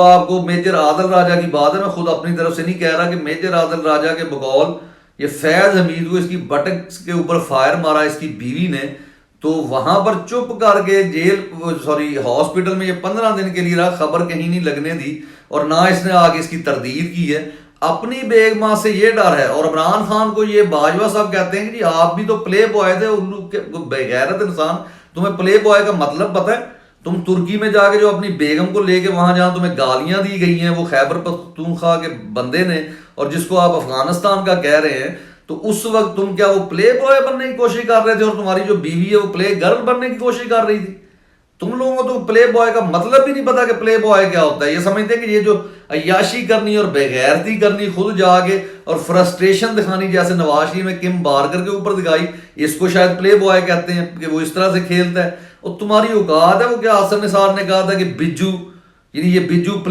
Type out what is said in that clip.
آپ کو میجر عادل راجہ کی بات ہے، میں خود اپنی طرف سے نہیں کہہ رہا، کہ میجر عادل راجہ کے بقول یہ فیض حمید کو اس کی بٹک کے اوپر فائر مارا اس کی بیوی نے، تو وہاں پر چپ کر کے ہاسپٹل میں یہ 15 دن کے لیے رہا، خبر کہیں نہیں لگنے دی، اور نہ اس نے آگے اس کی تردید کی ہے۔ اپنی بیگماں سے یہ ڈر ہے، اور عمران خان کو یہ باجوہ صاحب کہتے ہیں کہ جی آپ بھی تو پلے بوائے تھے، بغیرت انسان، تمہیں پلے بوائے کا مطلب پتہ ہے؟ تم ترکی میں جا کے جو اپنی بیگم کو لے کے وہاں جہاں تمہیں گالیاں دی گئی ہیں وہ خیبر پختونخوا کے بندے نے، اور جس کو آپ افغانستان کا کہہ رہے ہیں، تو اس وقت تم کیا وہ پلے بوائے بننے کی کوشش کر رہے تھے، اور تمہاری جو بیوی ہے وہ پلے گرل بننے کی کوشش کر رہی تھی؟ تم لوگوں کو تو پلے بوائے کا مطلب بھی نہیں پتا کہ پلے بوائے کیا ہوتا ہے، یہ سمجھتے ہیں کہ یہ جو عیاشی کرنی اور بغیرتی کرنی، خود جا کے اور فرسٹریشن دکھانی، جیسے نواز شریف میں کم بارکر کے اوپر دکھائی، اس کو شاید پلے بوائے کہتے ہیں کہ وہ اس طرح سے کھیلتا ہے۔ اور تمہاری اوقات ہے، وہ کیا حسن نثار نے کہا تھا کہ بجو، یعنی یہ بجو پلے